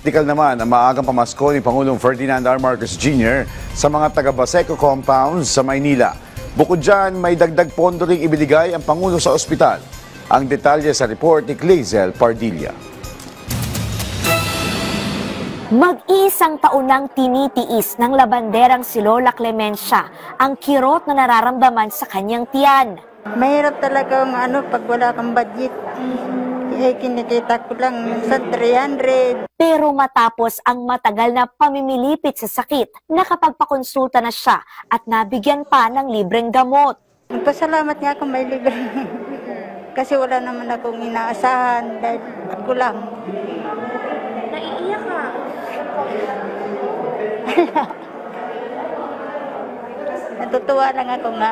Praktikal naman ang maagang pamasko ni Pangulong Ferdinand R. Marcos Jr. sa mga taga-Baseco compounds sa Maynila. Bukod dyan, may dagdag pondo ring ibinigay ang Pangulo sa ospital. Ang detalye sa report ni Clazel Pardilla. Mag-iisang taon nang tinitiis ng labanderang si Lola Clemencia ang kirot na nararamdaman sa kanyang tiyan. Mahirap talaga pag wala kang budget. Kinikita ko lang sa 300. Pero matapos ang matagal na pamimilipit sa sakit, nakapagpakonsulta na siya at nabigyan pa ng libreng gamot. Nagpasalamat nga ako may libre. Kasi wala naman akong inaasahan dahil ako lang. Naiiyak ka? Natutuwa lang ako nga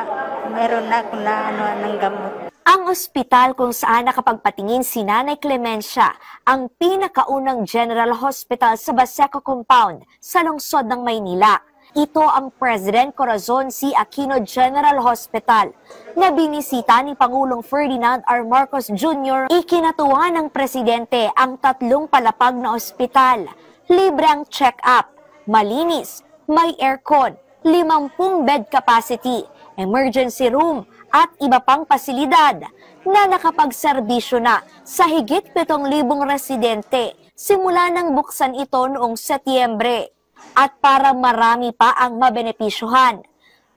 mayroon na ako na ng gamot. Ang ospital kung saan nakapagpatingin si Nanay Clemencia ang pinakaunang General Hospital sa Baseco Compound sa lungsod ng Maynila. Ito ang President Corazon C. Aquino General Hospital na binisita ni Pangulong Ferdinand R. Marcos Jr. Ikinatuwa ng Presidente ang 3 palapag na ospital. Libre ang check-up, malinis, may aircon, 50 bed capacity, emergency room, at iba pang pasilidad na nakapagserbisyo na sa higit 7,000 residente simula nang buksan ito noong Setyembre. At para marami pa ang mabenepisyuhan,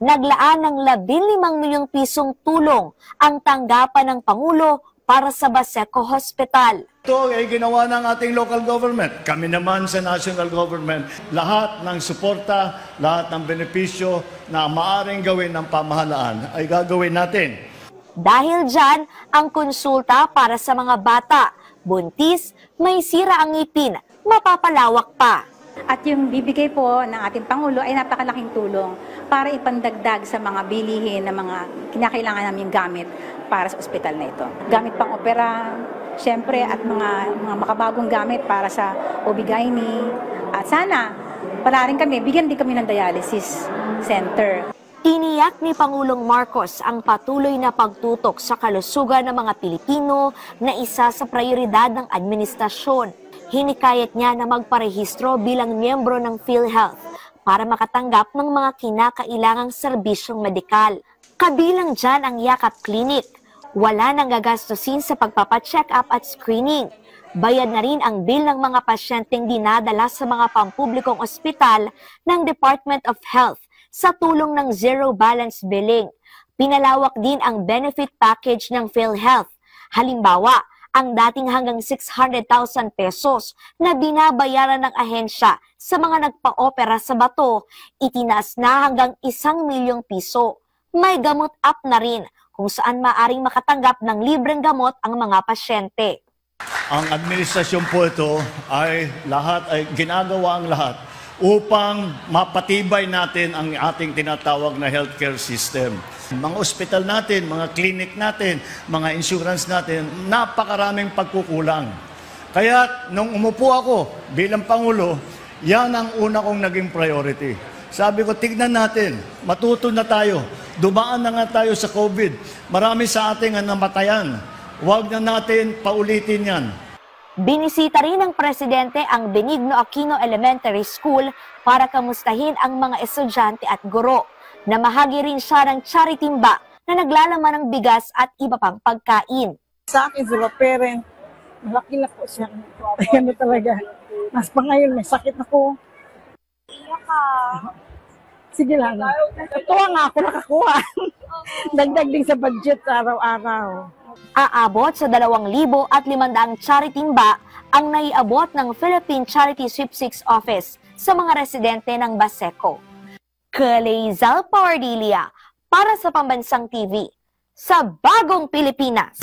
naglaan ng 15 milyong pisong tulong ang tanggapan ng Pangulo para sa Baseco Hospital. Ito ay ginawa ng ating local government. Kami naman sa national government, lahat ng suporta, lahat ng benepisyo na maaaring gawin ng pamahalaan ay gagawin natin. Dahil dyan, ang konsulta para sa mga bata, buntis, may sira ang ngipin, mapapalawak pa. At yung bibigay po ng ating Pangulo ay napakalaking tulong para ipandagdag sa mga bilihin na mga kinakailangan namin gamit para sa ospital na ito. Gamit pang opera, syempre, at mga makabagong gamit para sa OB-GYN. At sana, pala rin kami, bigyan din kami ng dialysis center. Tiniyak ni Pangulong Marcos ang patuloy na pagtutok sa kalusugan ng mga Pilipino na isa sa prioridad ng administrasyon. Hinikayat niya na magparehistro bilang miyembro ng PhilHealth para makatanggap ng mga kinakailangang serbisyong medikal. Kabilang dyan ang Yakap Clinic. Wala nang gagastusin sa pagpapacheck up at screening. Bayad na rin ang bill ng mga pasyenteng dinadala sa mga pampublikong ospital ng Department of Health sa tulong ng zero balance billing. Pinalawak din ang benefit package ng PhilHealth. Halimbawa, ang dating hanggang 600,000 pesos na binabayaran ng ahensya sa mga nagpa-opera sa bato, itinaas na hanggang 1 milyong piso. May gamot up na rin kung saan maaring makatanggap ng libreng gamot ang mga pasyente. Ang administrasyon po ito ay ginagawa ang lahat upang mapatibay natin ang ating tinatawag na healthcare system. Mga ospital natin, mga clinic natin, mga insurance natin, napakaraming pagkukulang. Kaya nung umupo ako bilang Pangulo, yan ang una kong naging priority. Sabi ko, tignan natin, matuto na tayo. Dumaan na nga tayo sa COVID. Marami sa ating ang namatayan. Huwag na natin paulitin yan. Binisita rin ng Presidente ang Benigno Aquino Elementary School para kamustahin ang mga estudyante at guro. Namahagi rin siya ng charitimba na naglalaman ng bigas at iba pang pagkain. Sa akin, sila parent, malaki na po siya. Ayan na talaga. Mas pa ngayon, may sakit ako. Iya ka. Sige lang. Natuwa nga ako nakakuha. Dagdag din sa budget araw-araw. Aabot sa 2,500 charitimba ang naiabot ng Philippine Charity Sweepstakes Office sa mga residente ng Baseco. Clazel Pardilla para sa Pambansang TV sa Bagong Pilipinas.